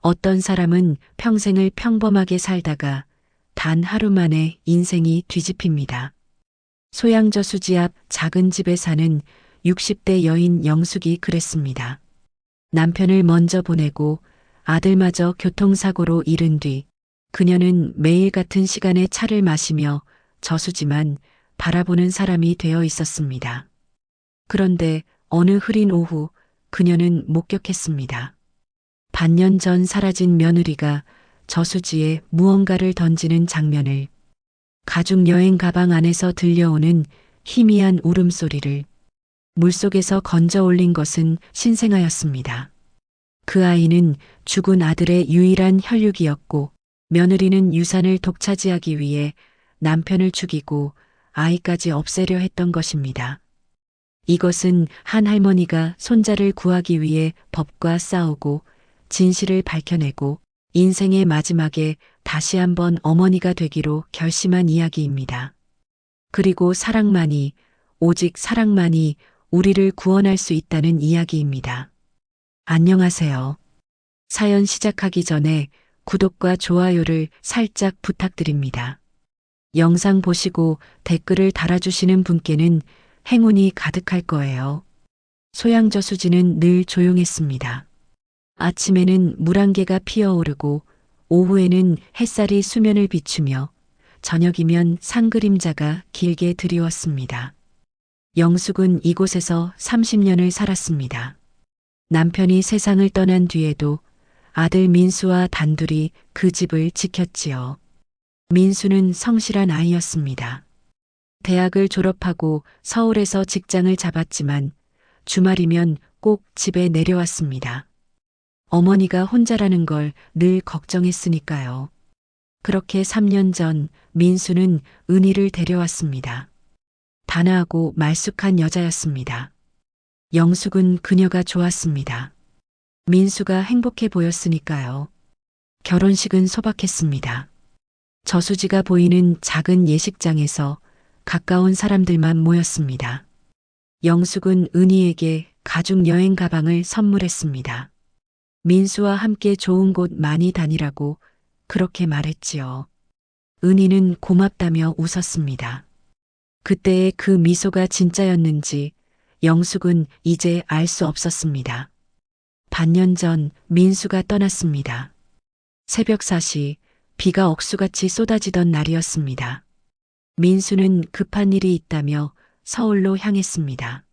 어떤 사람은 평생을 평범하게 살다가 단 하루 만에 인생이 뒤집힙니다. 소양저수지 앞 작은 집에 사는 60대 여인 영숙이 그랬습니다. 남편을 먼저 보내고 아들마저 교통사고로 잃은 뒤 그녀는 매일 같은 시간에 차를 마시며 저수지만 바라보는 사람이 되어 있었습니다. 그런데 어느 흐린 오후 그녀는 목격했습니다. 반년 전 사라진 며느리가 저수지에 무언가를 던지는 장면을, 가족 여행 가방 안에서 들려오는 희미한 울음소리를, 물속에서 건져 올린 것은 신생아였습니다. 그 아이는 죽은 아들의 유일한 혈육이었고 며느리는 유산을 독차지하기 위해 남편을 죽이고 아이까지 없애려 했던 것입니다. 이것은 한 할머니가 손자를 구하기 위해 법과 싸우고 진실을 밝혀내고 인생의 마지막에 다시 한번 어머니가 되기로 결심한 이야기입니다. 그리고 사랑만이, 오직 사랑만이 우리를 구원할 수 있다는 이야기입니다. 안녕하세요. 사연 시작하기 전에 구독과 좋아요를 살짝 부탁드립니다. 영상 보시고 댓글을 달아주시는 분께는 행운이 가득할 거예요. 소양저수지는 늘 조용했습니다. 아침에는 물안개가 피어오르고 오후에는 햇살이 수면을 비추며 저녁이면 산그림자가 길게 드리웠습니다. 영숙은 이곳에서 30년을 살았습니다. 남편이 세상을 떠난 뒤에도 아들 민수와 단둘이 그 집을 지켰지요. 민수는 성실한 아이였습니다. 대학을 졸업하고 서울에서 직장을 잡았지만 주말이면 꼭 집에 내려왔습니다. 어머니가 혼자라는 걸 늘 걱정했으니까요. 그렇게 3년 전 민수는 은희를 데려왔습니다. 단아하고 말쑥한 여자였습니다. 영숙은 그녀가 좋았습니다. 민수가 행복해 보였으니까요. 결혼식은 소박했습니다. 저수지가 보이는 작은 예식장에서 가까운 사람들만 모였습니다. 영숙은 은희에게 가족 여행 가방을 선물했습니다. 민수와 함께 좋은 곳 많이 다니라고 그렇게 말했지요. 은희는 고맙다며 웃었습니다. 그때의 그 미소가 진짜였는지 영숙은 이제 알 수 없었습니다. 반년 전 민수가 떠났습니다. 새벽 4시 비가 억수같이 쏟아지던 날이었습니다. 민수는 급한 일이 있다며 서울로 향했습니다.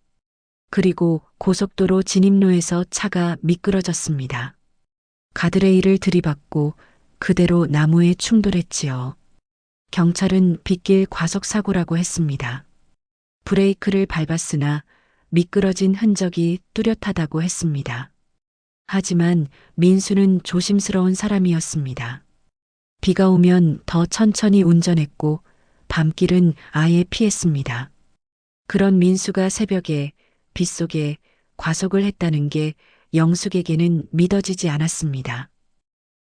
그리고 고속도로 진입로에서 차가 미끄러졌습니다. 가드레일을 들이받고 그대로 나무에 충돌했지요. 경찰은 빗길 과속사고라고 했습니다. 브레이크를 밟았으나 미끄러진 흔적이 뚜렷하다고 했습니다. 하지만 민수는 조심스러운 사람이었습니다. 비가 오면 더 천천히 운전했고 밤길은 아예 피했습니다. 그런 민수가 새벽에 빗속에 과속을 했다는 게 영숙에게는 믿어지지 않았습니다.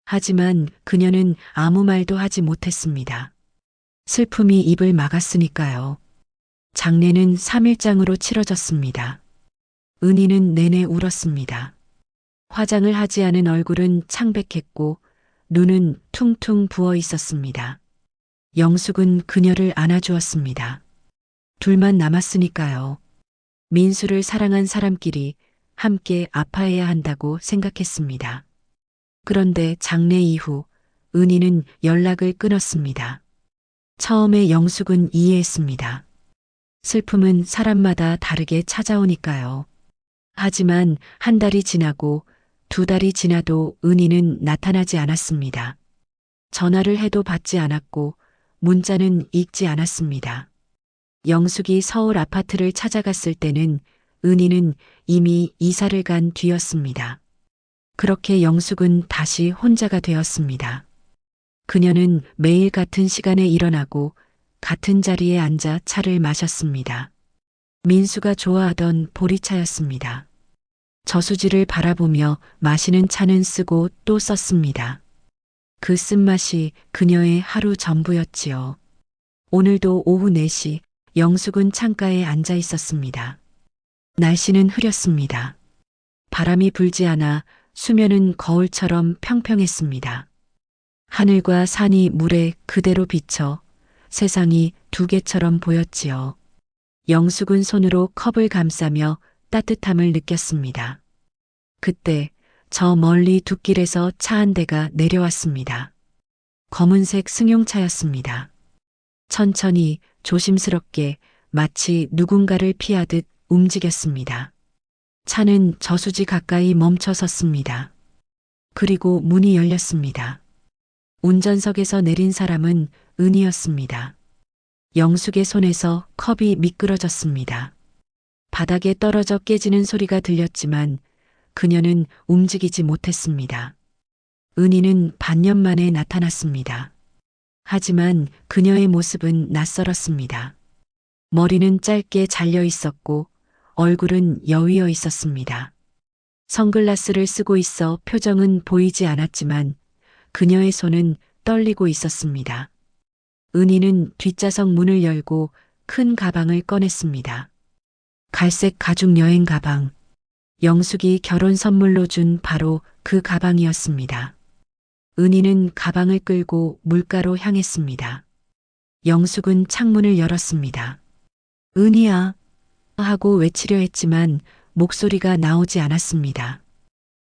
하지만 그녀는 아무 말도 하지 못했습니다. 슬픔이 입을 막았으니까요. 장례는 3일장으로 치러졌습니다. 은희는 내내 울었습니다. 화장을 하지 않은 얼굴은 창백했고 눈은 퉁퉁 부어 있었습니다. 영숙은 그녀를 안아주었습니다. 둘만 남았으니까요. 민수를 사랑한 사람끼리 함께 아파해야 한다고 생각했습니다. 그런데 장례 이후 은희는 연락을 끊었습니다. 처음에 영숙은 이해했습니다. 슬픔은 사람마다 다르게 찾아오니까요. 하지만 한 달이 지나고 2달이 지나도 은희는 나타나지 않았습니다. 전화를 해도 받지 않았고 문자는 읽지 않았습니다. 영숙이 서울 아파트를 찾아갔을 때는 은희는 이미 이사를 간 뒤였습니다. 그렇게 영숙은 다시 혼자가 되었습니다. 그녀는 매일 같은 시간에 일어나고 같은 자리에 앉아 차를 마셨습니다. 민수가 좋아하던 보리차였습니다. 저수지를 바라보며 마시는 차는 쓰고 또 썼습니다. 그 쓴맛이 그녀의 하루 전부였지요. 오늘도 오후 4시 영숙은 창가에 앉아 있었습니다. 날씨는 흐렸습니다. 바람이 불지 않아 수면은 거울처럼 평평했습니다. 하늘과 산이 물에 그대로 비쳐 세상이 두 개처럼 보였지요. 영숙은 손으로 컵을 감싸며 따뜻함을 느꼈습니다. 그때 저 멀리 둑길에서 차 한 대가 내려왔습니다. 검은색 승용차였습니다. 천천히 조심스럽게 마치 누군가를 피하듯 움직였습니다. 차는 저수지 가까이 멈춰 섰습니다. 그리고 문이 열렸습니다. 운전석에서 내린 사람은 은이었습니다. 영숙의 손에서 컵이 미끄러졌습니다. 바닥에 떨어져 깨지는 소리가 들렸지만 그녀는 움직이지 못했습니다. 은희는 반년 만에 나타났습니다. 하지만 그녀의 모습은 낯설었습니다. 머리는 짧게 잘려 있었고 얼굴은 여위어 있었습니다. 선글라스를 쓰고 있어 표정은 보이지 않았지만 그녀의 손은 떨리고 있었습니다. 은희는 뒷좌석 문을 열고 큰 가방을 꺼냈습니다. 갈색 가죽 여행 가방. 영숙이 결혼 선물로 준 바로 그 가방이었습니다. 은희는 가방을 끌고 물가로 향했습니다. 영숙은 창문을 열었습니다. 은희야 하고 외치려 했지만 목소리가 나오지 않았습니다.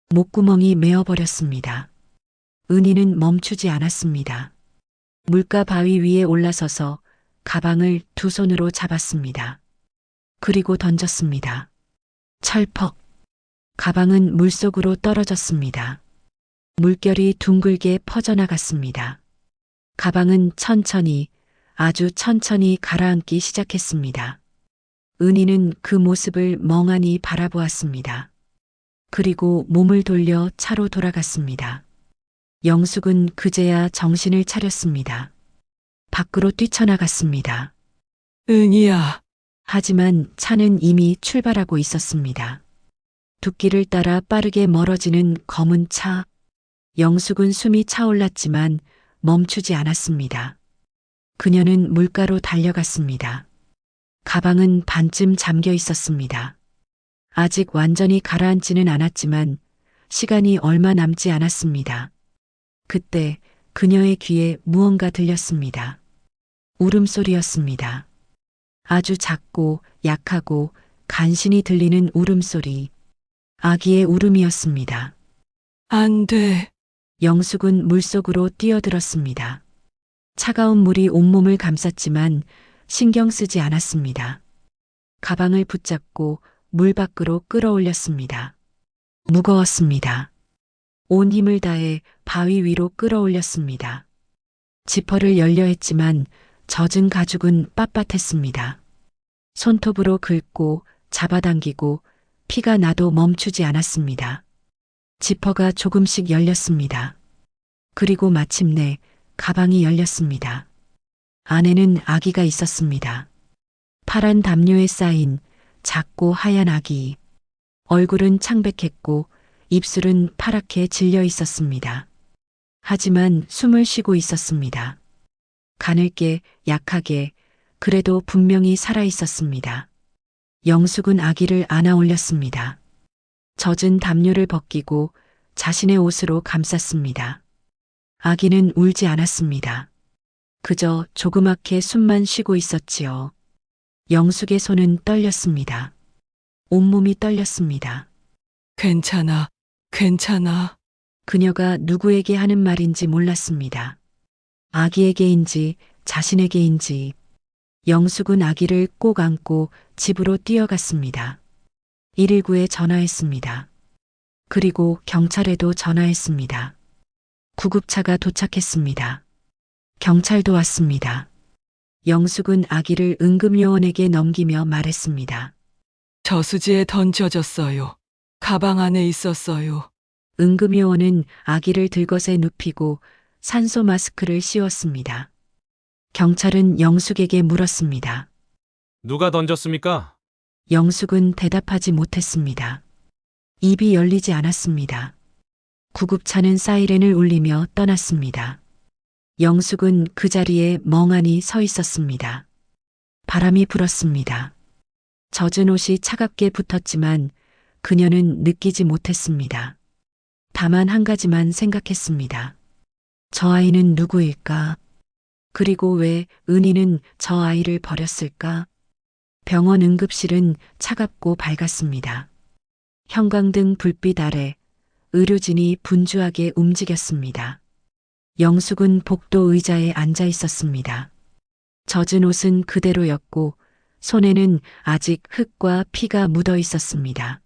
목구멍이 메어버렸습니다. 은희는 멈추지 않았습니다. 물가 바위 위에 올라서서 가방을 두 손으로 잡았습니다. 그리고 던졌습니다. 철퍽. 가방은 물속으로 떨어졌습니다. 물결이 둥글게 퍼져나갔습니다. 가방은 천천히, 아주 천천히 가라앉기 시작했습니다. 은희는 그 모습을 멍하니 바라보았습니다. 그리고 몸을 돌려 차로 돌아갔습니다. 영숙은 그제야 정신을 차렸습니다. 밖으로 뛰쳐나갔습니다. 은희야, 하지만 차는 이미 출발하고 있었습니다. 둑길을 따라 빠르게 멀어지는 검은 차. 영숙은 숨이 차올랐지만 멈추지 않았습니다. 그녀는 물가로 달려갔습니다. 가방은 반쯤 잠겨 있었습니다. 아직 완전히 가라앉지는 않았지만 시간이 얼마 남지 않았습니다. 그때 그녀의 귀에 무언가 들렸습니다. 울음소리였습니다. 아주 작고 약하고 간신히 들리는 울음소리. 아기의 울음이었습니다. 안 돼. 영숙은 물속으로 뛰어들었습니다. 차가운 물이 온몸을 감쌌지만 신경 쓰지 않았습니다. 가방을 붙잡고 물 밖으로 끌어올렸습니다. 무거웠습니다. 온 힘을 다해 바위 위로 끌어올렸습니다. 지퍼를 열려 했지만 젖은 가죽은 빳빳했습니다. 손톱으로 긁고 잡아당기고 피가 나도 멈추지 않았습니다. 지퍼가 조금씩 열렸습니다. 그리고 마침내 가방이 열렸습니다. 안에는 아기가 있었습니다. 파란 담요에 쌓인 작고 하얀 아기. 얼굴은 창백했고 입술은 파랗게 질려 있었습니다. 하지만 숨을 쉬고 있었습니다. 가늘게 약하게 그래도 분명히 살아 있었습니다. 영숙은 아기를 안아 올렸습니다. 젖은 담요를 벗기고 자신의 옷으로 감쌌습니다. 아기는 울지 않았습니다. 그저 조그맣게 숨만 쉬고 있었지요. 영숙의 손은 떨렸습니다. 온몸이 떨렸습니다. 괜찮아, 괜찮아. 그녀가 누구에게 하는 말인지 몰랐습니다. 아기에게인지 자신에게인지. 영숙은 아기를 꼭 안고 집으로 뛰어갔습니다. 119에 전화했습니다. 그리고 경찰에도 전화했습니다. 구급차가 도착했습니다. 경찰도 왔습니다. 영숙은 아기를 응급요원에게 넘기며 말했습니다. 저수지에 던져졌어요. 가방 안에 있었어요. 응급요원은 아기를 들것에 눕히고 산소 마스크를 씌웠습니다. 경찰은 영숙에게 물었습니다. 누가 던졌습니까? 영숙은 대답하지 못했습니다. 입이 열리지 않았습니다. 구급차는 사이렌을 울리며 떠났습니다. 영숙은 그 자리에 멍하니 서 있었습니다. 바람이 불었습니다. 젖은 옷이 차갑게 붙었지만 그녀는 느끼지 못했습니다. 다만 한 가지만 생각했습니다. 저 아이는 누구일까? 그리고 왜 은희는 저 아이를 버렸을까? 병원 응급실은 차갑고 밝았습니다. 형광등 불빛 아래 의료진이 분주하게 움직였습니다. 영숙은 복도 의자에 앉아 있었습니다. 젖은 옷은 그대로였고 손에는 아직 흙과 피가 묻어 있었습니다.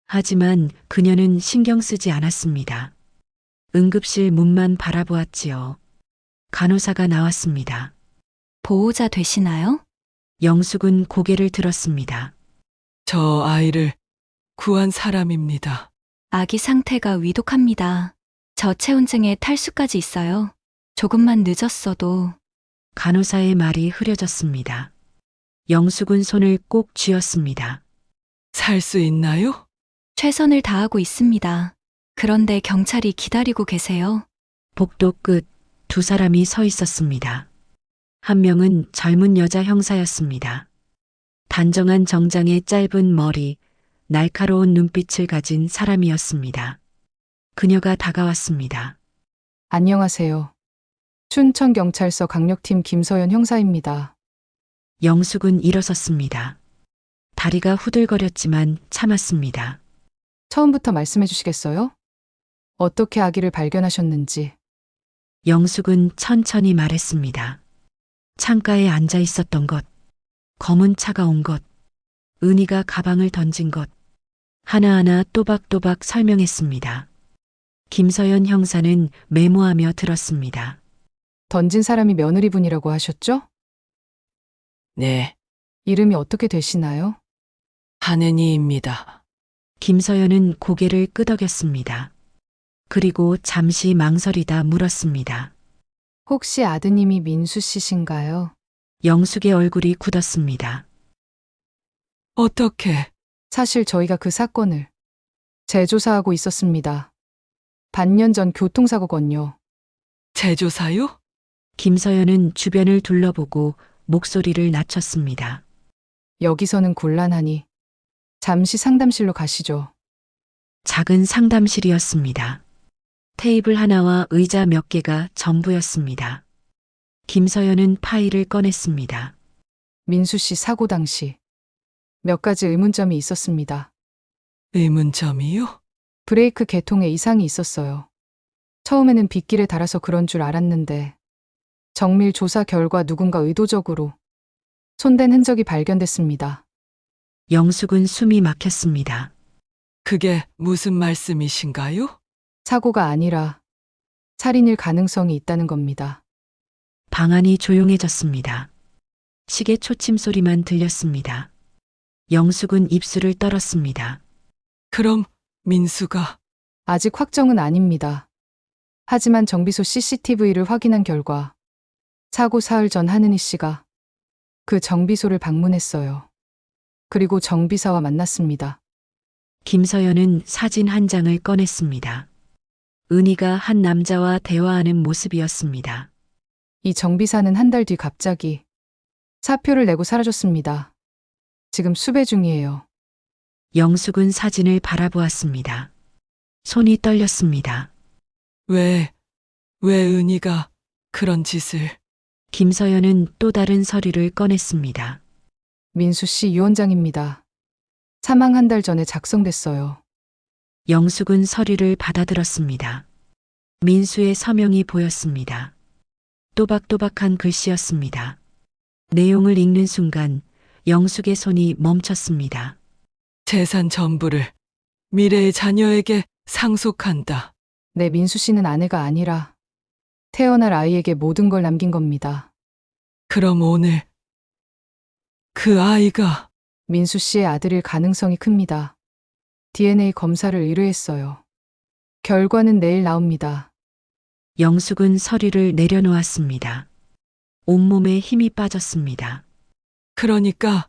하지만 그녀는 신경 쓰지 않았습니다. 응급실 문만 바라보았지요. 간호사가 나왔습니다. 보호자 되시나요? 영숙은 고개를 들었습니다. 저 아이를 구한 사람입니다. 아기 상태가 위독합니다. 저체온증에 탈수까지 있어요. 조금만 늦었어도 간호사의 말이 흐려졌습니다. 영숙은 손을 꼭 쥐었습니다. 살 수 있나요? 최선을 다하고 있습니다. 그런데 경찰이 기다리고 계세요. 복도 끝 두 사람이 서 있었습니다. 한 명은 젊은 여자 형사였습니다. 단정한 정장에 짧은 머리, 날카로운 눈빛을 가진 사람이었습니다. 그녀가 다가왔습니다. 안녕하세요. 춘천경찰서 강력팀 김서연 형사입니다. 영숙은 일어섰습니다. 다리가 후들거렸지만 참았습니다. 처음부터 말씀해 주시겠어요? 어떻게 아기를 발견하셨는지. 영숙은 천천히 말했습니다. 창가에 앉아 있었던 것, 검은 차가 온 것, 은희가 가방을 던진 것, 하나하나 또박또박 설명했습니다. 김서연 형사는 메모하며 들었습니다. 던진 사람이 며느리분이라고 하셨죠? 네, 이름이 어떻게 되시나요? 한은희입니다. 김서연은 고개를 끄덕였습니다. 그리고 잠시 망설이다 물었습니다. 혹시 아드님이 민수 씨신가요? 영숙의 얼굴이 굳었습니다. 어떻게? 사실 저희가 그 사건을 재조사하고 있었습니다. 반년 전 교통사고건요. 재조사요? 김서연은 주변을 둘러보고 목소리를 낮췄습니다. 여기서는 곤란하니 잠시 상담실로 가시죠. 작은 상담실이었습니다. 테이블 하나와 의자 몇 개가 전부였습니다. 김서연은 파일을 꺼냈습니다. 민수 씨 사고 당시 몇 가지 의문점이 있었습니다. 의문점이요? 브레이크 계통에 이상이 있었어요. 처음에는 빗길에 달아서 그런 줄 알았는데 정밀 조사 결과 누군가 의도적으로 손댄 흔적이 발견됐습니다. 영숙은 숨이 막혔습니다. 그게 무슨 말씀이신가요? 사고가 아니라 살인일 가능성이 있다는 겁니다. 방 안이 조용해졌습니다. 시계 초침 소리만 들렸습니다. 영숙은 입술을 떨었습니다. 그럼 민수가 아직 확정은 아닙니다. 하지만 정비소 CCTV를 확인한 결과 사고 사흘 전 한은희 씨가 그 정비소를 방문했어요. 그리고 정비사와 만났습니다. 김서연은 사진 한 장을 꺼냈습니다. 은희가 한 남자와 대화하는 모습이었습니다. 이 정비사는 한 달 뒤 갑자기 사표를 내고 사라졌습니다. 지금 수배 중이에요. 영숙은 사진을 바라보았습니다. 손이 떨렸습니다. 왜 은희가 그런 짓을? 김서연은 또 다른 서류를 꺼냈습니다. 민수 씨 유언장입니다. 사망 한 달 전에 작성됐어요. 영숙은 서류를 받아들었습니다. 민수의 서명이 보였습니다. 또박또박한 글씨였습니다. 내용을 읽는 순간 영숙의 손이 멈췄습니다. 재산 전부를 미래의 자녀에게 상속한다. 네, 민수 씨는 아내가 아니라 태어날 아이에게 모든 걸 남긴 겁니다. 그럼 오늘 그 아이가 민수 씨의 아들일 가능성이 큽니다. DNA 검사를 의뢰했어요. 결과는 내일 나옵니다. 영숙은 서류를 내려놓았습니다. 온몸에 힘이 빠졌습니다. 그러니까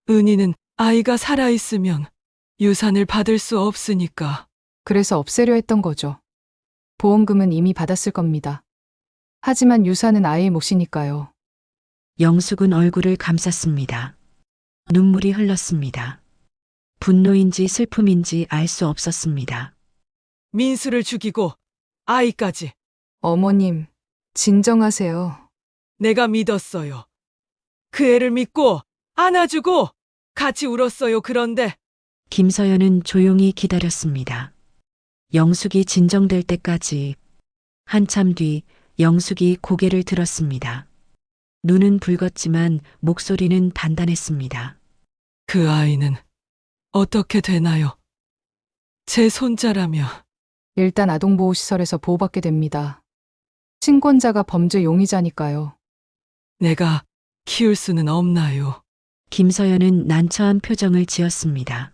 은희는 아이가 살아있으면 유산을 받을 수 없으니까. 그래서 없애려 했던 거죠. 보험금은 이미 받았을 겁니다. 하지만 유산은 아이의 몫이니까요. 영숙은 얼굴을 감쌌습니다. 눈물이 흘렀습니다. 분노인지 슬픔인지 알 수 없었습니다. 민수를 죽이고 아이까지. 어머님, 진정하세요. 내가 믿었어요. 그 애를 믿고 안아주고 같이 울었어요. 그런데 김서연은 조용히 기다렸습니다. 영숙이 진정될 때까지. 한참 뒤 영숙이 고개를 들었습니다. 눈은 붉었지만 목소리는 단단했습니다. 그 아이는 어떻게 되나요? 제 손자라며. 일단 아동보호시설에서 보호받게 됩니다. 친권자가 범죄 용의자니까요. 내가 키울 수는 없나요? 김서연은 난처한 표정을 지었습니다.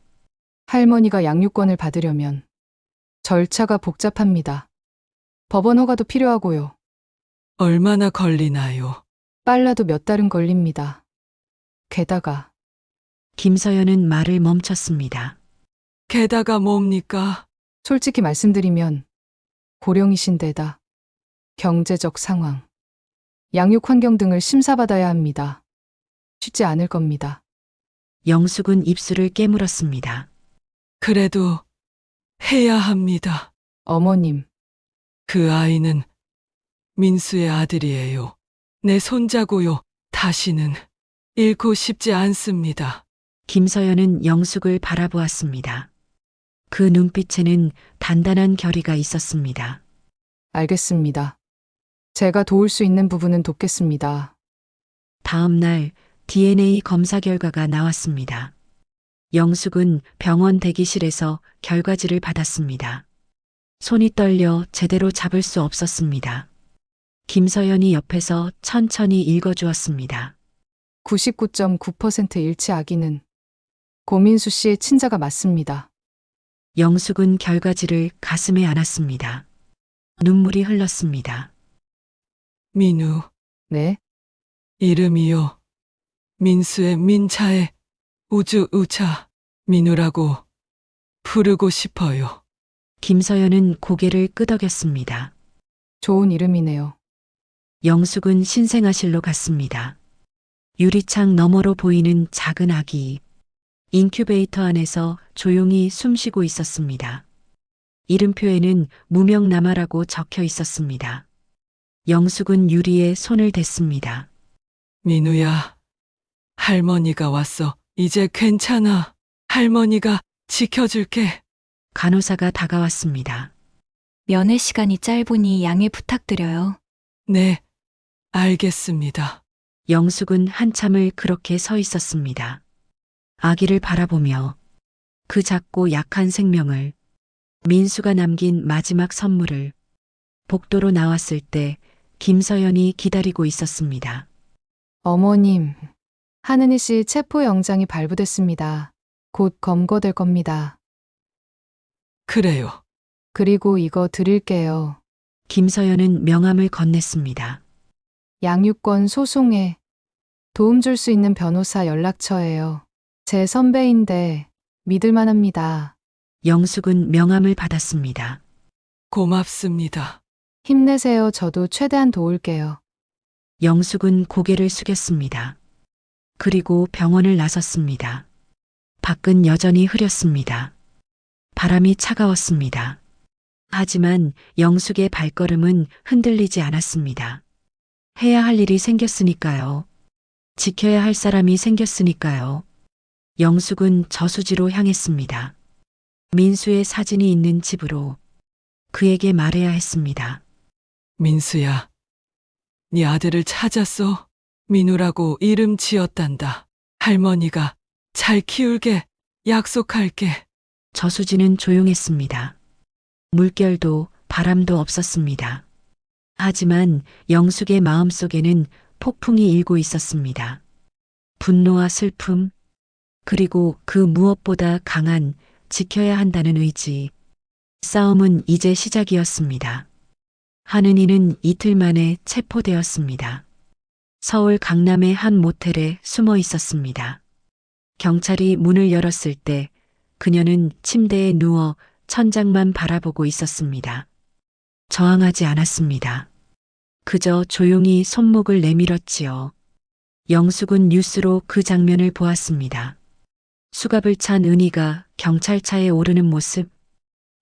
할머니가 양육권을 받으려면 절차가 복잡합니다. 법원 허가도 필요하고요. 얼마나 걸리나요? 빨라도 몇 달은 걸립니다. 게다가 김서연은 말을 멈췄습니다. 게다가 뭡니까? 솔직히 말씀드리면 고령이신데다 경제적 상황, 양육 환경 등을 심사받아야 합니다. 쉽지 않을 겁니다. 영숙은 입술을 깨물었습니다. 그래도 해야 합니다. 어머님, 그 아이는 민수의 아들이에요. 내 손자고요. 다시는 잃고 싶지 않습니다. 김서연은 영숙을 바라보았습니다. 그 눈빛에는 단단한 결의가 있었습니다. 알겠습니다. 제가 도울 수 있는 부분은 돕겠습니다. 다음 날 DNA 검사 결과가 나왔습니다. 영숙은 병원 대기실에서 결과지를 받았습니다. 손이 떨려 제대로 잡을 수 없었습니다. 김서연이 옆에서 천천히 읽어주었습니다. 99.9% 일치 아기는 고민수 씨의 친자가 맞습니다. 영숙은 결과지를 가슴에 안았습니다. 눈물이 흘렀습니다. 민우, 네, 이름이요. 민수의 민차에 우주 우차 민우라고 부르고 싶어요. 김서연은 고개를 끄덕였습니다. 좋은 이름이네요. 영숙은 신생아실로 갔습니다. 유리창 너머로 보이는 작은 아기. 인큐베이터 안에서 조용히 숨쉬고 있었습니다. 이름표에는 무명남아라고 적혀 있었습니다. 영숙은 유리에 손을 댔습니다. 민우야, 할머니가 왔어. 이제 괜찮아. 할머니가 지켜줄게. 간호사가 다가왔습니다. 면회 시간이 짧으니 양해 부탁드려요. 네, 알겠습니다. 영숙은 한참을 그렇게 서 있었습니다. 아기를 바라보며 그 작고 약한 생명을, 민수가 남긴 마지막 선물을. 복도로 나왔을 때 김서연이 기다리고 있었습니다. 어머님, 하은희 씨 체포영장이 발부됐습니다. 곧 검거될 겁니다. 그래요. 그리고 이거 드릴게요. 김서연은 명함을 건넸습니다. 양육권 소송에 도움 줄 수 있는 변호사 연락처예요. 제 선배인데 믿을만합니다. 영숙은 명함을 받았습니다. 고맙습니다. 힘내세요. 저도 최대한 도울게요. 영숙은 고개를 숙였습니다. 그리고 병원을 나섰습니다. 밖은 여전히 흐렸습니다. 바람이 차가웠습니다. 하지만 영숙의 발걸음은 흔들리지 않았습니다. 해야 할 일이 생겼으니까요. 지켜야 할 사람이 생겼으니까요. 영숙은 저수지로 향했습니다. 민수의 사진이 있는 집으로. 그에게 말해야 했습니다. 민수야, 네 아들을 찾았어. 민우라고 이름 지었단다. 할머니가 잘 키울게. 약속할게. 저수지는 조용했습니다. 물결도 바람도 없었습니다. 하지만 영숙의 마음속에는 폭풍이 일고 있었습니다. 분노와 슬픔, 그리고 그 무엇보다 강한 지켜야 한다는 의지. 싸움은 이제 시작이었습니다. 하은이는 이틀 만에 체포되었습니다. 서울 강남의 한 모텔에 숨어 있었습니다. 경찰이 문을 열었을 때 그녀는 침대에 누워 천장만 바라보고 있었습니다. 저항하지 않았습니다. 그저 조용히 손목을 내밀었지요. 영숙은 뉴스로 그 장면을 보았습니다. 수갑을 찬 은희가 경찰차에 오르는 모습.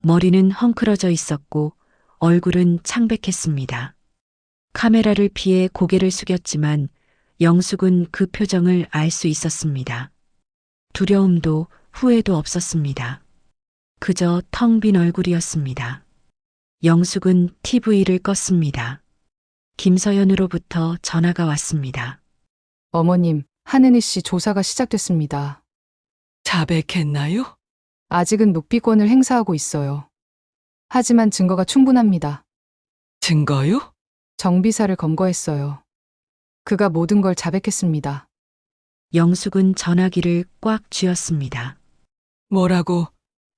머리는 헝클어져 있었고 얼굴은 창백했습니다. 카메라를 피해 고개를 숙였지만 영숙은 그 표정을 알 수 있었습니다. 두려움도 후회도 없었습니다. 그저 텅 빈 얼굴이었습니다. 영숙은 TV를 껐습니다. 김서연으로부터 전화가 왔습니다. 어머님, 한은희 씨 조사가 시작됐습니다. 자백했나요? 아직은 묵비권을 행사하고 있어요. 하지만 증거가 충분합니다. 증거요? 정비사를 검거했어요. 그가 모든 걸 자백했습니다. 영숙은 전화기를 꽉 쥐었습니다. 뭐라고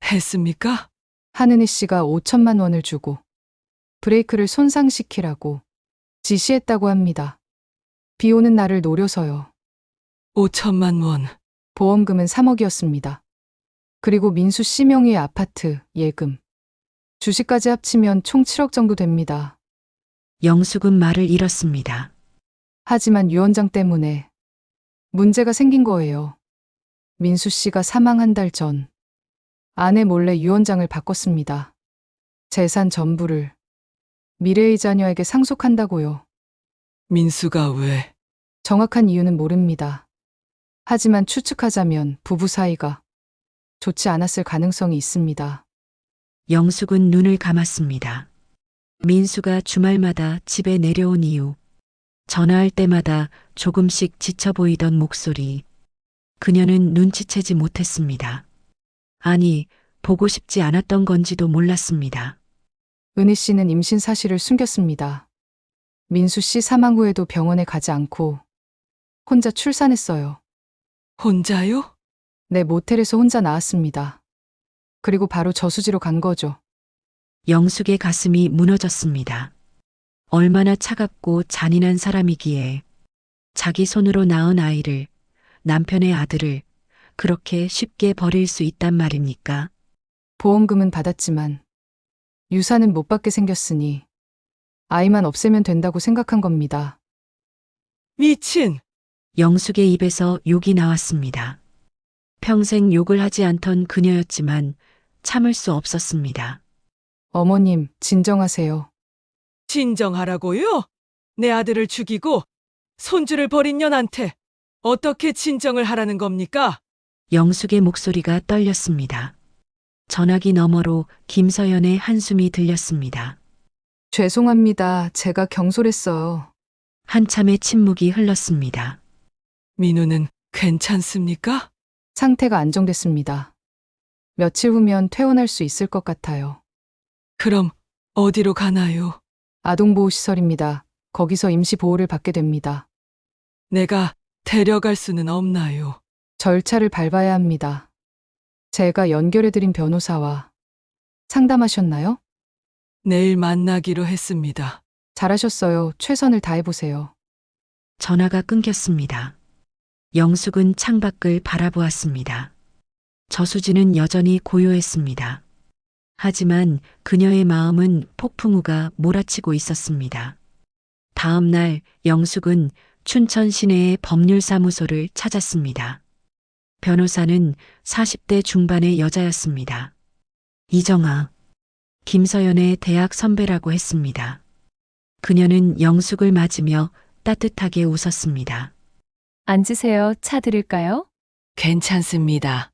했습니까? 한은희 씨가 5천만 원을 주고 브레이크를 손상시키라고 지시했다고 합니다. 비 오는 날을 노려서요. 5천만 원. 보험금은 3억이었습니다. 그리고 민수 씨 명의의 아파트, 예금, 주식까지 합치면 총 7억 정도 됩니다. 영숙은 말을 잃었습니다. 하지만 유언장 때문에 문제가 생긴 거예요. 민수 씨가 사망 한 달 전 아내 몰래 유언장을 바꿨습니다. 재산 전부를 미래의 자녀에게 상속한다고요. 민수가 왜? 정확한 이유는 모릅니다. 하지만 추측하자면 부부 사이가 좋지 않았을 가능성이 있습니다. 영숙은 눈을 감았습니다. 민수가 주말마다 집에 내려온 이유, 전화할 때마다 조금씩 지쳐 보이던 목소리, 그녀는 눈치채지 못했습니다. 아니, 보고 싶지 않았던 건지도 몰랐습니다. 은희 씨는 임신 사실을 숨겼습니다. 민수 씨 사망 후에도 병원에 가지 않고 혼자 출산했어요. 혼자요? 네, 모텔에서 혼자 나왔습니다. 그리고 바로 저수지로 간 거죠. 영숙의 가슴이 무너졌습니다. 얼마나 차갑고 잔인한 사람이기에 자기 손으로 낳은 아이를, 남편의 아들을 그렇게 쉽게 버릴 수 있단 말입니까? 보험금은 받았지만 유산은 못 받게 생겼으니 아이만 없애면 된다고 생각한 겁니다. 미친! 영숙의 입에서 욕이 나왔습니다. 평생 욕을 하지 않던 그녀였지만 참을 수 없었습니다. 어머님, 진정하세요. 진정하라고요? 내 아들을 죽이고 손주를 버린 년한테 어떻게 진정을 하라는 겁니까? 영숙의 목소리가 떨렸습니다. 전화기 너머로 김서연의 한숨이 들렸습니다. 죄송합니다. 제가 경솔했어요. 한참의 침묵이 흘렀습니다. 민우는 괜찮습니까? 상태가 안정됐습니다. 며칠 후면 퇴원할 수 있을 것 같아요. 그럼 어디로 가나요? 아동보호시설입니다. 거기서 임시보호를 받게 됩니다. 내가 데려갈 수는 없나요? 절차를 밟아야 합니다. 제가 연결해드린 변호사와 상담하셨나요? 내일 만나기로 했습니다. 잘하셨어요. 최선을 다해보세요. 전화가 끊겼습니다. 영숙은 창밖을 바라보았습니다. 저수지는 여전히 고요했습니다. 하지만 그녀의 마음은 폭풍우가 몰아치고 있었습니다. 다음 날 영숙은 춘천 시내의 법률사무소를 찾았습니다. 변호사는 40대 중반의 여자였습니다. 이정아, 김서연의 대학 선배라고 했습니다. 그녀는 영숙을 맞으며 따뜻하게 웃었습니다. 앉으세요. 차 드릴까요? 괜찮습니다.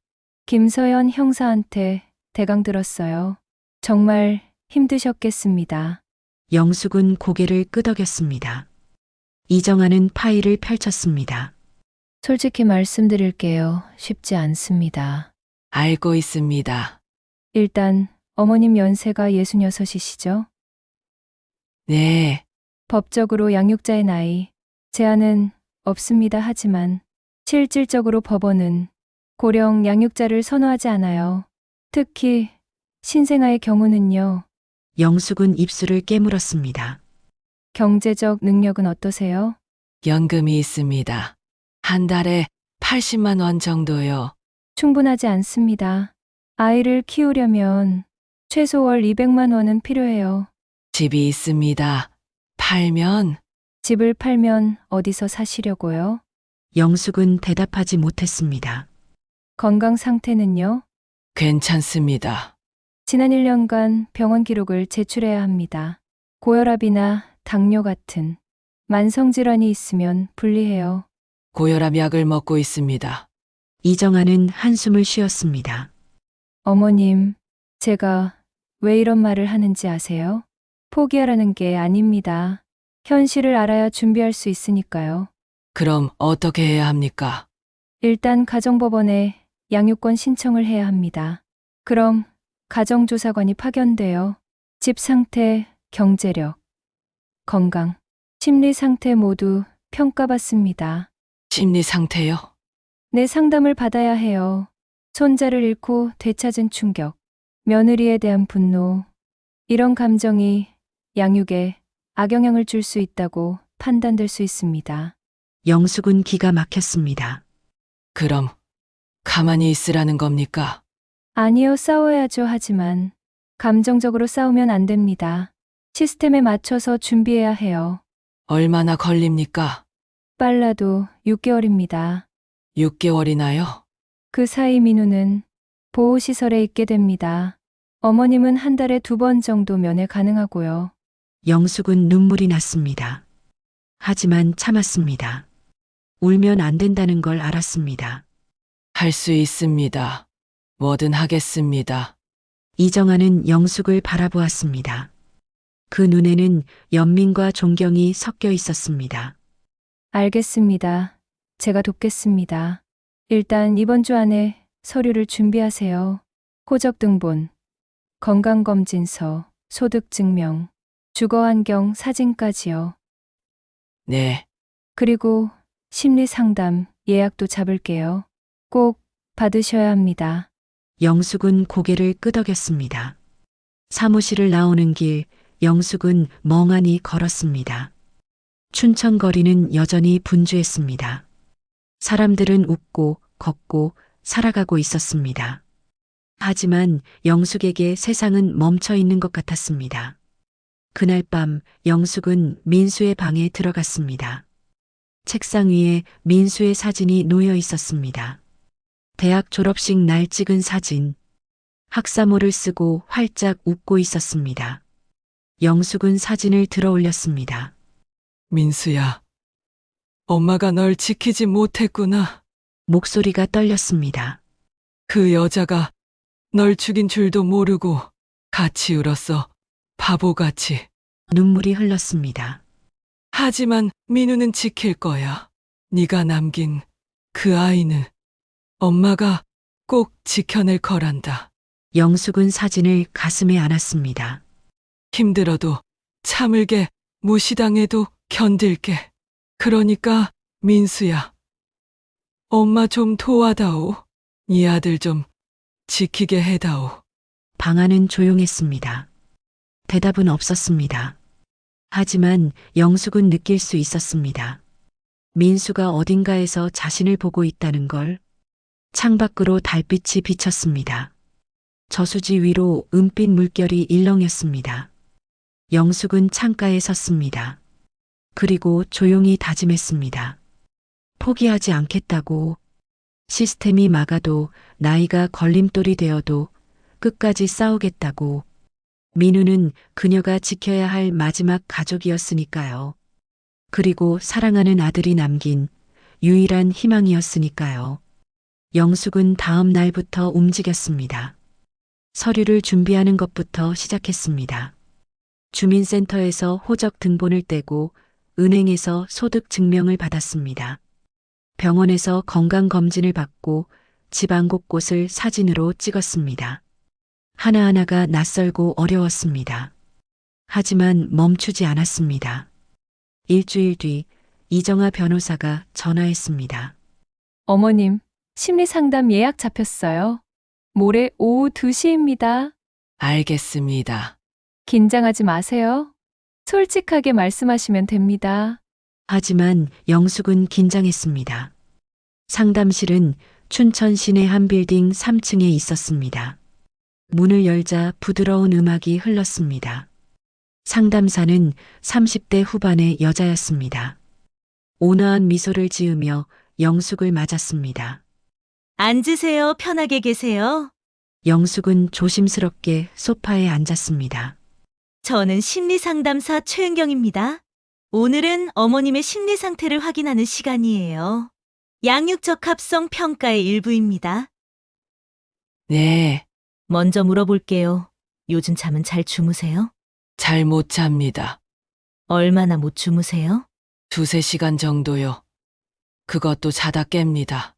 김서연 형사한테 대강 들었어요. 정말 힘드셨겠습니다. 영숙은 고개를 끄덕였습니다. 이정아는 파일을 펼쳤습니다. 솔직히 말씀드릴게요. 쉽지 않습니다. 알고 있습니다. 일단 어머님 연세가 66이시죠? 네, 법적으로 양육자의 나이 제한은 없습니다. 하지만 실질적으로 법원은 고령 양육자를 선호하지 않아요. 특히 신생아의 경우는요. 영숙은 입술을 깨물었습니다. 경제적 능력은 어떠세요? 연금이 있습니다. 한 달에 80만 원 정도요. 충분하지 않습니다. 아이를 키우려면 최소 월 200만 원은 필요해요. 집이 있습니다. 팔면 집을 팔면 어디서 사시려고요? 영숙은 대답하지 못했습니다. 건강 상태는요? 괜찮습니다. 지난 1년간 병원 기록을 제출해야 합니다. 고혈압이나 당뇨 같은 만성질환이 있으면 불리해요. 고혈압 약을 먹고 있습니다. 이정아는 한숨을 쉬었습니다. 어머님, 제가 왜 이런 말을 하는지 아세요? 포기하라는 게 아닙니다. 현실을 알아야 준비할 수 있으니까요. 그럼 어떻게 해야 합니까? 일단 가정법원에 양육권 신청을 해야 합니다. 그럼 가정조사관이 파견되어 집 상태, 경제력, 건강, 심리 상태 모두 평가받습니다. 심리 상태요? 내 상담을 받아야 해요. 손자를 잃고 되찾은 충격, 며느리에 대한 분노, 이런 감정이 양육에 악영향을 줄 수 있다고 판단될 수 있습니다. 영숙은 기가 막혔습니다. 그럼 가만히 있으라는 겁니까? 아니요, 싸워야죠. 하지만 감정적으로 싸우면 안 됩니다. 시스템에 맞춰서 준비해야 해요. 얼마나 걸립니까? 빨라도 6개월입니다. 6개월이나요? 그 사이 민우는 보호시설에 있게 됩니다. 어머님은 한 달에 2번 정도 면회 가능하고요. 영숙은 눈물이 났습니다. 하지만 참았습니다. 울면 안 된다는 걸 알았습니다. 할 수 있습니다. 뭐든 하겠습니다. 이정아는 영숙을 바라보았습니다. 그 눈에는 연민과 존경이 섞여 있었습니다. 알겠습니다. 제가 돕겠습니다. 일단 이번 주 안에 서류를 준비하세요. 호적등본, 건강검진서, 소득증명, 주거환경 사진까지요. 네, 그리고 심리상담 예약도 잡을게요. 꼭 받으셔야 합니다. 영숙은 고개를 끄덕였습니다. 사무실을 나오는 길, 영숙은 멍하니 걸었습니다. 춘천 거리는 여전히 분주했습니다. 사람들은 웃고 걷고 살아가고 있었습니다. 하지만 영숙에게 세상은 멈춰 있는 것 같았습니다. 그날 밤 영숙은 민수의 방에 들어갔습니다. 책상 위에 민수의 사진이 놓여 있었습니다. 대학 졸업식 날 찍은 사진. 학사모를 쓰고 활짝 웃고 있었습니다. 영숙은 사진을 들어 올렸습니다. 민수야. 엄마가 널 지키지 못했구나. 목소리가 떨렸습니다. 그 여자가 널 죽인 줄도 모르고 같이 울었어. 바보같이. 눈물이 흘렀습니다. 하지만 민우는 지킬 거야. 네가 남긴 그 아이는 엄마가 꼭 지켜낼 거란다. 영숙은 사진을 가슴에 안았습니다. 힘들어도 참을게, 무시당해도 견딜게. 그러니까 민수야, 엄마 좀 도와다오. 네 아들 좀 지키게 해다오. 방 안은 조용했습니다. 대답은 없었습니다. 하지만 영숙은 느낄 수 있었습니다. 민수가 어딘가에서 자신을 보고 있다는 걸. 창밖으로 달빛이 비쳤습니다. 저수지 위로 은빛 물결이 일렁였습니다. 영숙은 창가에 섰습니다. 그리고 조용히 다짐했습니다. 포기하지 않겠다고. 시스템이 막아도 나이가 걸림돌이 되어도 끝까지 싸우겠다고. 민우는 그녀가 지켜야 할 마지막 가족이었으니까요. 그리고 사랑하는 아들이 남긴 유일한 희망이었으니까요. 영숙은 다음 날부터 움직였습니다. 서류를 준비하는 것부터 시작했습니다. 주민센터에서 호적 등본을 떼고 은행에서 소득 증명을 받았습니다. 병원에서 건강검진을 받고 집안 곳곳을 사진으로 찍었습니다. 하나하나가 낯설고 어려웠습니다. 하지만 멈추지 않았습니다. 일주일 뒤 이정아 변호사가 전화했습니다. 어머님, 심리상담 예약 잡혔어요. 모레 오후 2시입니다. 알겠습니다. 긴장하지 마세요. 솔직하게 말씀하시면 됩니다. 하지만 영숙은 긴장했습니다. 상담실은 춘천 시내 한 빌딩 3층에 있었습니다. 문을 열자 부드러운 음악이 흘렀습니다. 상담사는 30대 후반의 여자였습니다. 온화한 미소를 지으며 영숙을 맞았습니다. 앉으세요. 편하게 계세요. 영숙은 조심스럽게 소파에 앉았습니다. 저는 심리상담사 최은경입니다. 오늘은 어머님의 심리 상태를 확인하는 시간이에요. 양육적합성 평가의 일부입니다. 네, 먼저 물어볼게요. 요즘 잠은 잘 주무세요? 잘 못 잡니다. 얼마나 못 주무세요? 2~3시간 정도요. 그것도 자다 깹니다.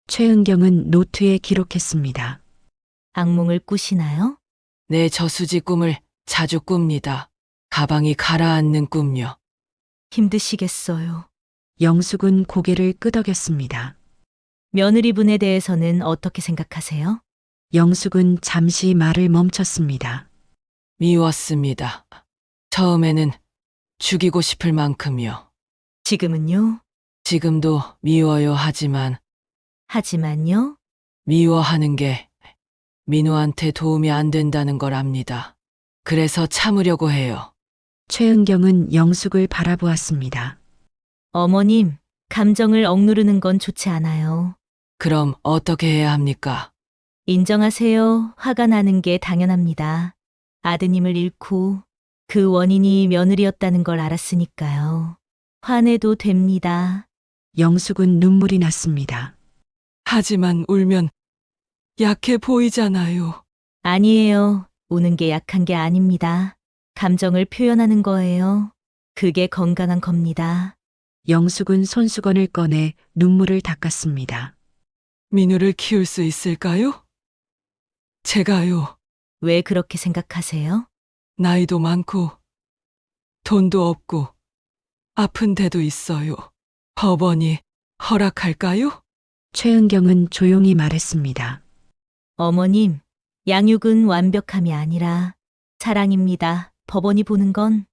최은경은 노트에 기록했습니다. 악몽을 꾸시나요? 내 저수지 꿈을 자주 꿉니다. 가방이 가라앉는 꿈요. 힘드시겠어요. 영숙은 고개를 끄덕였습니다. 며느리분에 대해서는 어떻게 생각하세요? 영숙은 잠시 말을 멈췄습니다. 미웠습니다. 처음에는 죽이고 싶을 만큼요. 지금은요? 지금도 미워요 하지만요? 미워하는 게 민우한테 도움이 안 된다는 걸 압니다. 그래서 참으려고 해요. 최은경은 영숙을 바라보았습니다. 어머님, 감정을 억누르는 건 좋지 않아요. 그럼 어떻게 해야 합니까? 인정하세요. 화가 나는 게 당연합니다. 아드님을 잃고 그 원인이 며느리였다는 걸 알았으니까요. 화내도 됩니다. 영숙은 눈물이 났습니다. 하지만 울면 약해 보이잖아요. 아니에요. 우는 게 약한 게 아닙니다. 감정을 표현하는 거예요. 그게 건강한 겁니다. 영숙은 손수건을 꺼내 눈물을 닦았습니다. 민우를 키울 수 있을까요? 제가요. 왜 그렇게 생각하세요? 나이도 많고 돈도 없고 아픈 데도 있어요. 법원이 허락할까요? 최은경은 조용히 말했습니다. 어머님, 양육은 완벽함이 아니라 사랑입니다. 법원이 보는 건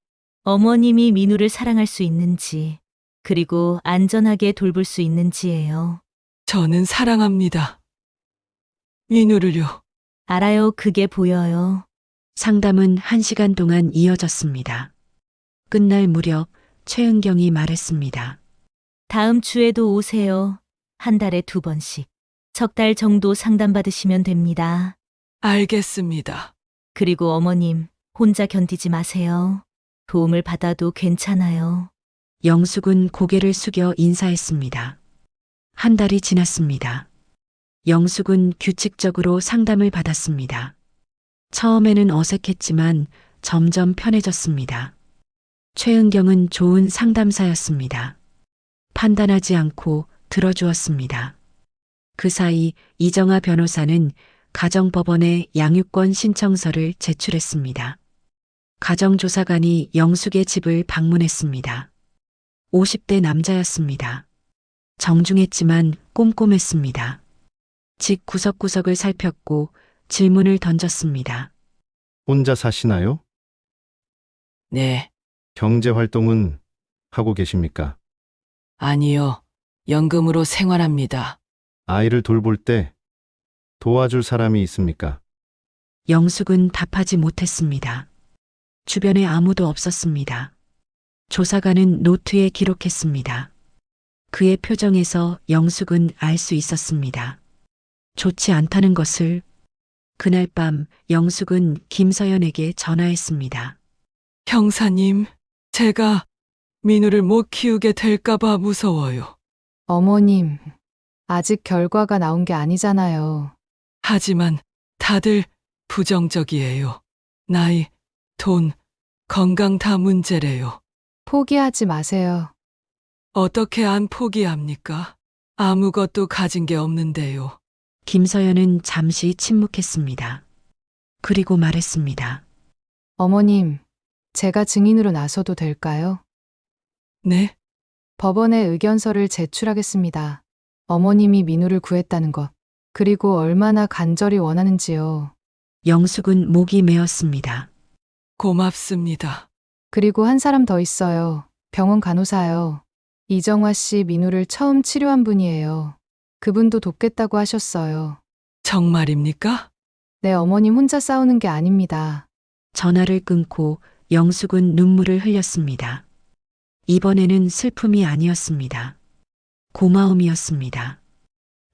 어머님이 민우를 사랑할 수 있는지, 그리고 안전하게 돌볼 수 있는지예요. 저는 사랑합니다. 민우를요. 알아요. 그게 보여요. 상담은 1시간 동안 이어졌습니다. 끝날 무렵 최은경이 말했습니다. 다음 주에도 오세요. 한 달에 2번씩. 석 달 정도 상담받으시면 됩니다. 알겠습니다. 그리고 어머님, 혼자 견디지 마세요. 도움을 받아도 괜찮아요. 영숙은 고개를 숙여 인사했습니다. 한 달이 지났습니다. 영숙은 규칙적으로 상담을 받았습니다. 처음에는 어색했지만 점점 편해졌습니다. 최은경은 좋은 상담사였습니다. 판단하지 않고 들어주었습니다. 그 사이 이정아 변호사는 가정법원에 양육권 신청서를 제출했습니다. 가정조사관이 영숙의 집을 방문했습니다. 50대 남자였습니다. 정중했지만 꼼꼼했습니다. 집 구석구석을 살폈고 질문을 던졌습니다. 혼자 사시나요? 네, 경제 활동은 하고 계십니까? 아니요. 연금으로 생활합니다. 아이를 돌볼 때 도와줄 사람이 있습니까? 영숙은 답하지 못했습니다. 주변에 아무도 없었습니다. 조사관은 노트에 기록했습니다. 그의 표정에서 영숙은 알 수 있었습니다. 좋지 않다는 것을. 그날 밤 영숙은 김서연에게 전화했습니다. 형사님, 제가 민우를 못 키우게 될까봐 무서워요. 어머님, 아직 결과가 나온 게 아니잖아요. 하지만 다들 부정적이에요. 나이, 돈, 건강 다 문제래요. 포기하지 마세요. 어떻게 안 포기합니까? 아무것도 가진 게 없는데요. 김서연은 잠시 침묵했습니다. 그리고 말했습니다. 어머님, 제가 증인으로 나서도 될까요? 네? 법원에 의견서를 제출하겠습니다. 어머님이 민우를 구했다는 것, 그리고 얼마나 간절히 원하는지요. 영숙은 목이 메었습니다. 고맙습니다. 그리고 한 사람 더 있어요. 병원 간호사요. 이정화 씨 민우를 처음 치료한 분이에요. 그분도 돕겠다고 하셨어요. 정말입니까? 네, 어머님 혼자 싸우는 게 아닙니다. 전화를 끊고 영숙은 눈물을 흘렸습니다. 이번에는 슬픔이 아니었습니다. 고마움이었습니다.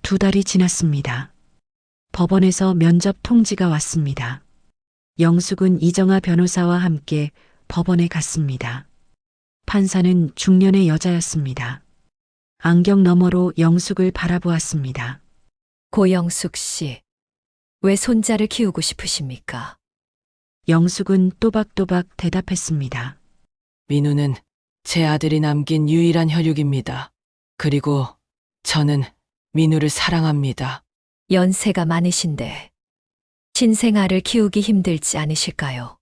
2달이 지났습니다. 법원에서 면접 통지가 왔습니다. 영숙은 이정아 변호사와 함께 법원에 갔습니다. 판사는 중년의 여자였습니다. 안경 너머로 영숙을 바라보았습니다. 고영숙 씨, 왜 손자를 키우고 싶으십니까? 영숙은 또박또박 대답했습니다. 민우는 제 아들이 남긴 유일한 혈육입니다. 그리고 저는 민우를 사랑합니다. 연세가 많으신데 신생아를 키우기 힘들지 않으실까요?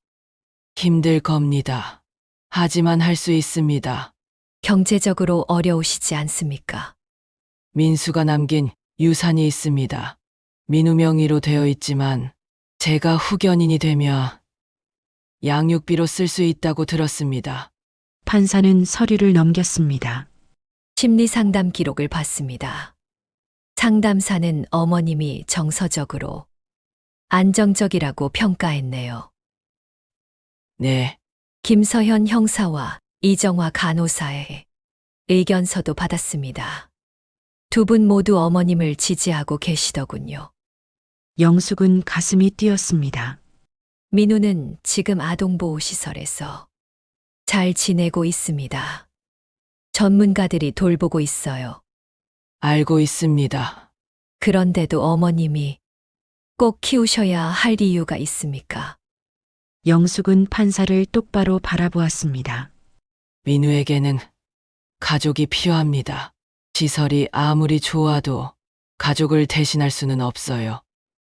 힘들 겁니다. 하지만 할 수 있습니다. 경제적으로 어려우시지 않습니까? 민수가 남긴 유산이 있습니다. 민우 명의로 되어 있지만 제가 후견인이 되면 양육비로 쓸 수 있다고 들었습니다. 판사는 서류를 넘겼습니다. 심리 상담 기록을 봤습니다. 상담사는 어머님이 정서적으로 안정적이라고 평가했네요. 네, 김서현 형사와 이정화 간호사의 의견서도 받았습니다. 두 분 모두 어머님을 지지하고 계시더군요. 영숙은 가슴이 뛰었습니다. 민우는 지금 아동보호시설에서 잘 지내고 있습니다. 전문가들이 돌보고 있어요. 알고 있습니다. 그런데도 어머님이 꼭 키우셔야 할 이유가 있습니까? 영숙은 판사를 똑바로 바라보았습니다. 민우에게는 가족이 필요합니다. 시설이 아무리 좋아도 가족을 대신할 수는 없어요.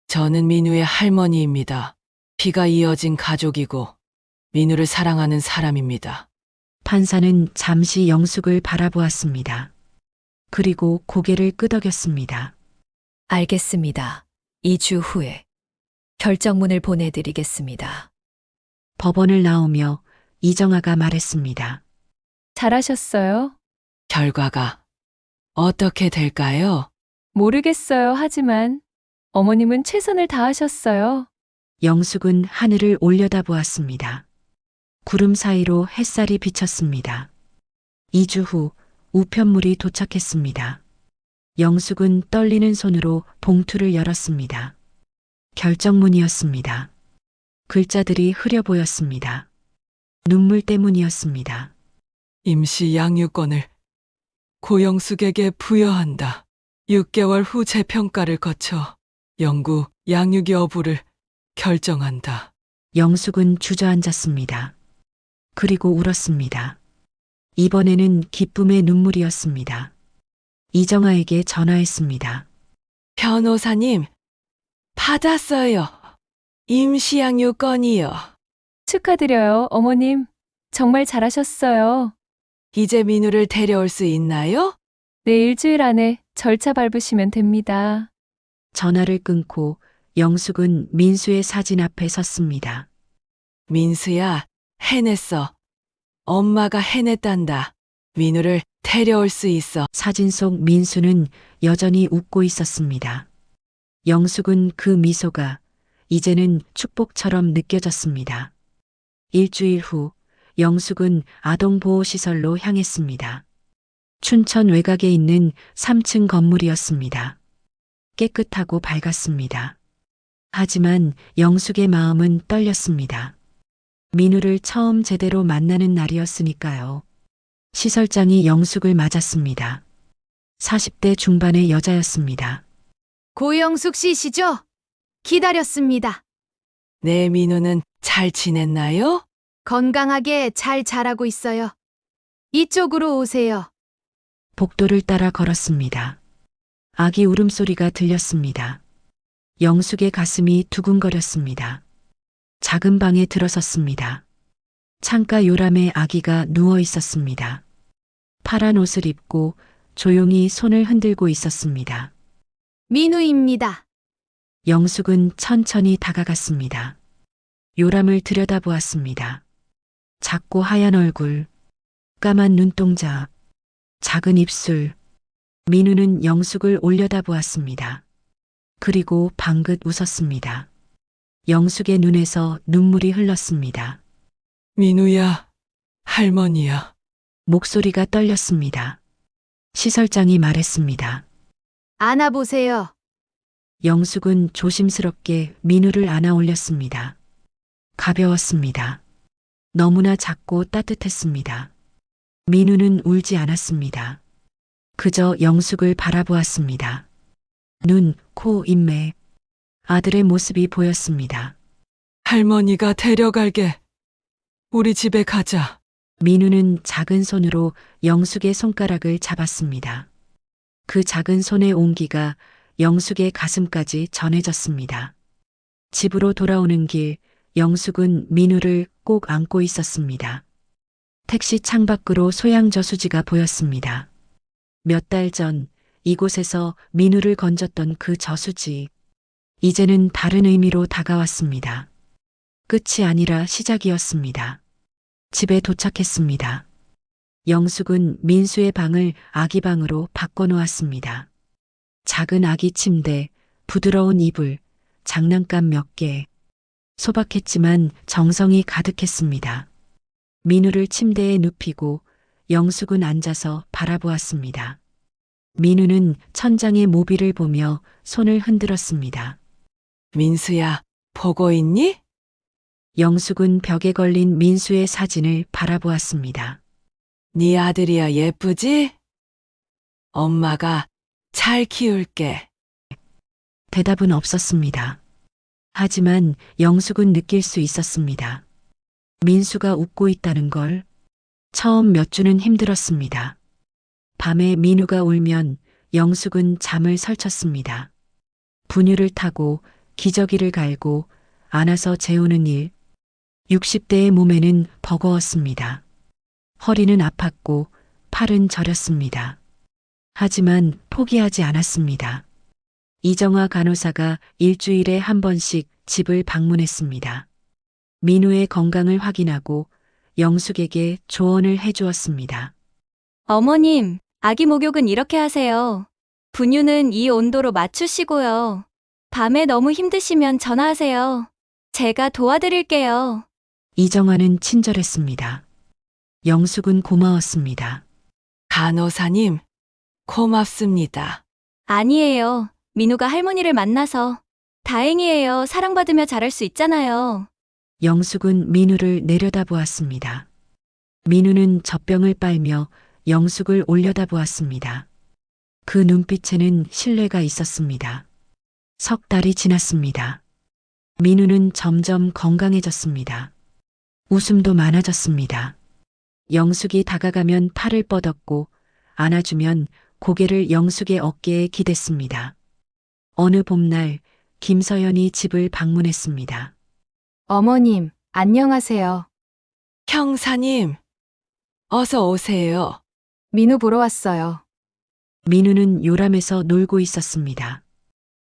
저는 민우의 할머니입니다. 피가 이어진 가족이고 민우를 사랑하는 사람입니다. 판사는 잠시 영숙을 바라보았습니다. 그리고 고개를 끄덕였습니다. 알겠습니다. 2주 후에 결정문을 보내드리겠습니다. 법원을 나오며 이정아가 말했습니다. 잘하셨어요? 결과가 어떻게 될까요? 모르겠어요. 하지만 어머님은 최선을 다하셨어요. 영숙은 하늘을 올려다보았습니다. 구름 사이로 햇살이 비쳤습니다. 2주 후 우편물이 도착했습니다. 영숙은 떨리는 손으로 봉투를 열었습니다. 결정문이었습니다. 글자들이 흐려 보였습니다. 눈물 때문이었습니다. 임시 양육권을 고영숙에게 부여한다. 6개월 후 재평가를 거쳐 영구 양육 여부를 결정한다. 영숙은 주저앉았습니다. 그리고 울었습니다. 이번에는 기쁨의 눈물이었습니다. 이정아에게 전화했습니다. 변호사님, 받았어요. 임시 양육권이요. 축하드려요, 어머님. 정말 잘하셨어요. 이제 민우를 데려올 수 있나요? 네, 일주일 안에 절차 밟으시면 됩니다. 전화를 끊고 영숙은 민수의 사진 앞에 섰습니다. 민수야, 해냈어. 엄마가 해냈단다. 민우를 데려올 수 있어. 사진 속 민수는 여전히 웃고 있었습니다. 영숙은 그 미소가 이제는 축복처럼 느껴졌습니다. 일주일 후 영숙은 아동보호시설로 향했습니다. 춘천 외곽에 있는 3층 건물이었습니다. 깨끗하고 밝았습니다. 하지만 영숙의 마음은 떨렸습니다. 민우를 처음 제대로 만나는 날이었으니까요. 시설장이 영숙을 맞았습니다. 40대 중반의 여자였습니다. 고영숙 씨시죠? 기다렸습니다. 내 민우는 잘 지냈나요? 건강하게 잘 자라고 있어요. 이쪽으로 오세요. 복도를 따라 걸었습니다. 아기 울음소리가 들렸습니다. 영숙의 가슴이 두근거렸습니다. 작은 방에 들어섰습니다. 창가 요람에 아기가 누워 있었습니다. 파란 옷을 입고 조용히 손을 흔들고 있었습니다. 민우입니다. 영숙은 천천히 다가갔습니다. 요람을 들여다보았습니다. 작고 하얀 얼굴, 까만 눈동자, 작은 입술. 민우는 영숙을 올려다보았습니다. 그리고 방긋 웃었습니다. 영숙의 눈에서 눈물이 흘렀습니다. 민우야, 할머니야. 목소리가 떨렸습니다. 시설장이 말했습니다. 안아보세요. 영숙은 조심스럽게 민우를 안아 올렸습니다. 가벼웠습니다. 너무나 작고 따뜻했습니다. 민우는 울지 않았습니다. 그저 영숙을 바라보았습니다. 눈, 코, 입매. 아들의 모습이 보였습니다. 할머니가 데려갈게. 우리 집에 가자. 민우는 작은 손으로 영숙의 손가락을 잡았습니다. 그 작은 손의 온기가 영숙의 가슴까지 전해졌습니다. 집으로 돌아오는 길, 영숙은 민우를 꼭 안고 있었습니다. 택시 창밖으로 소양 저수지가 보였습니다. 몇 달 전 이곳에서 민우를 건졌던 그 저수지. 이제는 다른 의미로 다가왔습니다. 끝이 아니라 시작이었습니다. 집에 도착했습니다. 영숙은 민수의 방을 아기 방으로 바꿔놓았습니다. 작은 아기 침대, 부드러운 이불, 장난감 몇 개. 소박했지만 정성이 가득했습니다. 민우를 침대에 눕히고 영숙은 앉아서 바라보았습니다. 민우는 천장의 모비를 보며 손을 흔들었습니다. 민수야, 보고 있니? 영숙은 벽에 걸린 민수의 사진을 바라보았습니다. 네 아들이야 예쁘지? 엄마가 잘 키울게. 대답은 없었습니다. 하지만 영숙은 느낄 수 있었습니다. 민수가 웃고 있다는 걸. 처음 몇 주는 힘들었습니다. 밤에 민우가 울면 영숙은 잠을 설쳤습니다. 분유를 타고 기저귀를 갈고 안아서 재우는 일. 60대의 몸에는 버거웠습니다. 허리는 아팠고 팔은 저렸습니다. 하지만 포기하지 않았습니다. 이정화 간호사가 일주일에 한 번씩 집을 방문했습니다. 민우의 건강을 확인하고 영숙에게 조언을 해주었습니다. 어머님, 아기 목욕은 이렇게 하세요. 분유는 이 온도로 맞추시고요. 밤에 너무 힘드시면 전화하세요. 제가 도와드릴게요. 이정화는 친절했습니다. 영숙은 고마웠습니다. 간호사님, 고맙습니다. 아니에요. 민우가 할머니를 만나서. 다행이에요. 사랑받으며 자랄 수 있잖아요. 영숙은 민우를 내려다보았습니다. 민우는 젖병을 빨며 영숙을 올려다보았습니다. 그 눈빛에는 신뢰가 있었습니다. 석 달이 지났습니다. 민우는 점점 건강해졌습니다. 웃음도 많아졌습니다. 영숙이 다가가면 팔을 뻗었고 안아주면 고개를 영숙의 어깨에 기댔습니다. 어느 봄날 김서연이 집을 방문했습니다. 어머님, 안녕하세요. 형사님, 어서 오세요. 민우 보러 왔어요. 민우는 요람에서 놀고 있었습니다.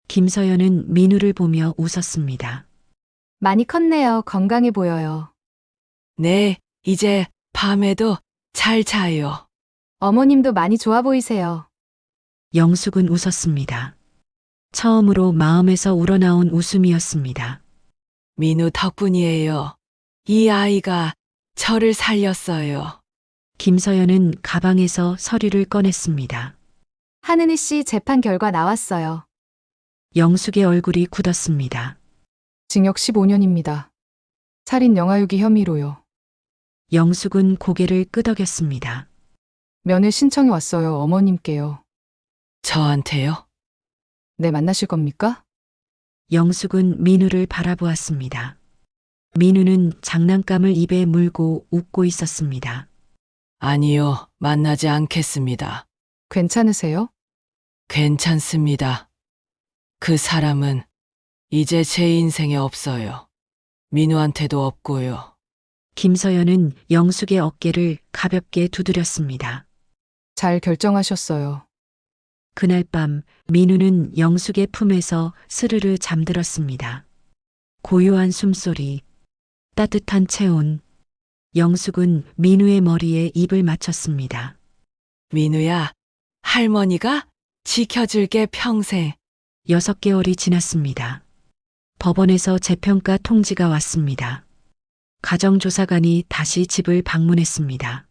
김서연은 민우를 보며 웃었습니다. 많이 컸네요. 건강해 보여요. 네, 이제 밤에도 잘 자요. 어머님도 많이 좋아 보이세요. 영숙은 웃었습니다. 처음으로 마음에서 우러나온 웃음이었습니다. 민우 덕분이에요. 이 아이가 저를 살렸어요. 김서연은 가방에서 서류를 꺼냈습니다. 하은희 씨 재판 결과 나왔어요. 영숙의 얼굴이 굳었습니다. 징역 15년입니다. 살인 영아유기 혐의로요. 영숙은 고개를 끄덕였습니다. 면회 신청이 왔어요. 어머님께요. 저한테요? 네, 만나실 겁니까? 영숙은 민우를 바라보았습니다. 민우는 장난감을 입에 물고 웃고 있었습니다. 아니요, 만나지 않겠습니다. 괜찮으세요? 괜찮습니다. 그 사람은 이제 제 인생에 없어요. 민우한테도 없고요. 김서연은 영숙의 어깨를 가볍게 두드렸습니다. 잘 결정하셨어요. 그날 밤 민우는 영숙의 품에서 스르르 잠들었습니다. 고요한 숨소리, 따뜻한 체온. 영숙은 민우의 머리에 입을 맞췄습니다. 민우야, 할머니가 지켜줄게 평생. 6개월이 지났습니다. 법원에서 재평가 통지가 왔습니다. 가정조사관이 다시 집을 방문했습니다.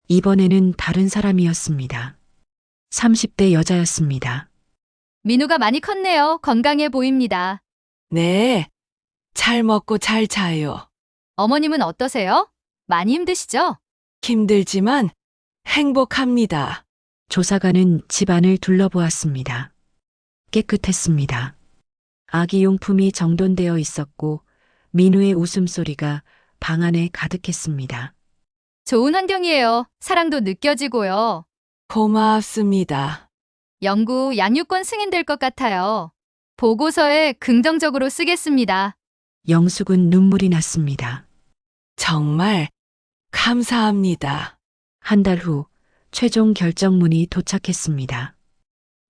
이번에는 다른 사람이었습니다. 30대 여자였습니다. 민우가 많이 컸네요. 건강해 보입니다. 네. 잘 먹고 잘 자요. 어머님은 어떠세요? 많이 힘드시죠? 힘들지만 행복합니다. 조사관은 집안을 둘러보았습니다. 깨끗했습니다. 아기 용품이 정돈되어 있었고 민우의 웃음소리가 방 안에 가득했습니다. 좋은 환경이에요. 사랑도 느껴지고요. 고맙습니다. 영구 양육권 승인될 것 같아요. 보고서에 긍정적으로 쓰겠습니다. 영숙은 눈물이 났습니다. 정말 감사합니다. 한 달 후 최종 결정문이 도착했습니다.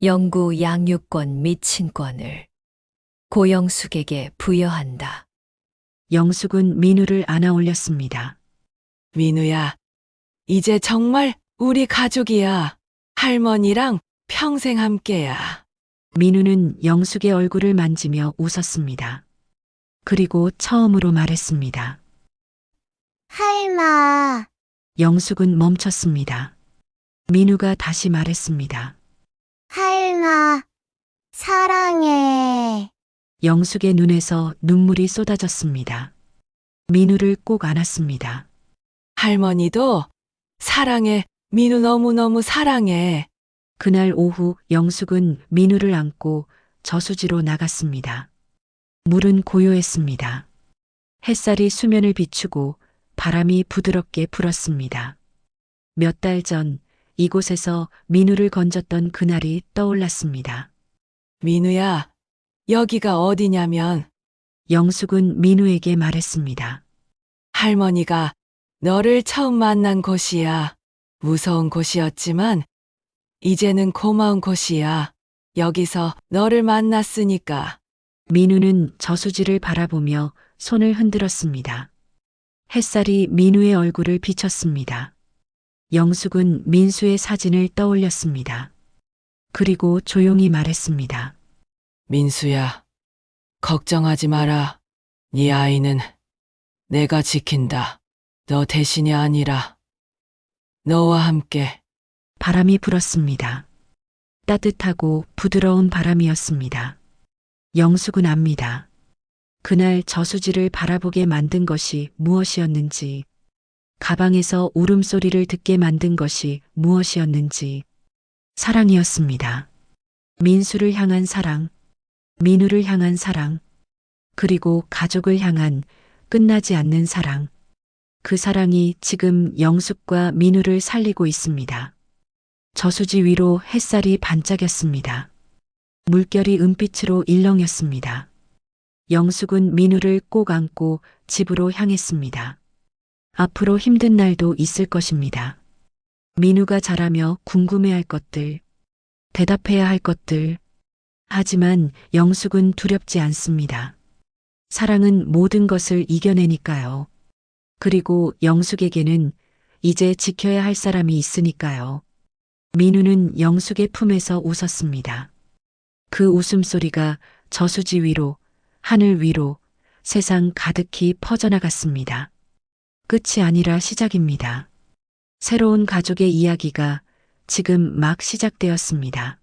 영구 양육권 및 친권을 고영숙에게 부여한다. 영숙은 민우를 안아 올렸습니다. 민우야, 이제 정말 우리 가족이야. 할머니랑 평생 함께야. 민우는 영숙의 얼굴을 만지며 웃었습니다. 그리고 처음으로 말했습니다. 할마, 영숙은 멈췄습니다. 민우가 다시 말했습니다. 할마, 사랑해. 영숙의 눈에서 눈물이 쏟아졌습니다. 민우를 꼭 안았습니다. 할머니도 사랑해. 민우 너무너무 사랑해. 그날 오후 영숙은 민우를 안고 저수지로 나갔습니다. 물은 고요했습니다. 햇살이 수면을 비추고 바람이 부드럽게 불었습니다. 몇 달 전 이곳에서 민우를 건졌던 그날이 떠올랐습니다. 민우야, 여기가 어디냐면 영숙은 민우에게 말했습니다. 할머니가 너를 처음 만난 곳이야. 무서운 곳이었지만 이제는 고마운 곳이야. 여기서 너를 만났으니까. 민우는 저수지를 바라보며 손을 흔들었습니다. 햇살이 민우의 얼굴을 비쳤습니다. 영숙은 민수의 사진을 떠올렸습니다. 그리고 조용히 말했습니다. 민수야, 걱정하지 마라. 네 아이는 내가 지킨다. 너 대신이 아니라 너와 함께. 바람이 불었습니다. 따뜻하고 부드러운 바람이었습니다. 영숙은 압니다. 그날 저수지를 바라보게 만든 것이 무엇이었는지, 가방에서 울음소리를 듣게 만든 것이 무엇이었는지, 사랑이었습니다. 민수를 향한 사랑, 민우를 향한 사랑, 그리고 가족을 향한 끝나지 않는 사랑. 그 사랑이 지금 영숙과 민우를 살리고 있습니다. 저수지 위로 햇살이 반짝였습니다. 물결이 은빛으로 일렁였습니다. 영숙은 민우를 꼭 안고 집으로 향했습니다. 앞으로 힘든 날도 있을 것입니다. 민우가 자라며 궁금해할 것들, 대답해야 할 것들. 하지만 영숙은 두렵지 않습니다. 사랑은 모든 것을 이겨내니까요. 그리고 영숙에게는 이제 지켜야 할 사람이 있으니까요. 민우는 영숙의 품에서 웃었습니다. 그 웃음소리가 저수지 위로, 하늘 위로, 세상 가득히 퍼져나갔습니다. 끝이 아니라 시작입니다. 새로운 가족의 이야기가 지금 막 시작되었습니다.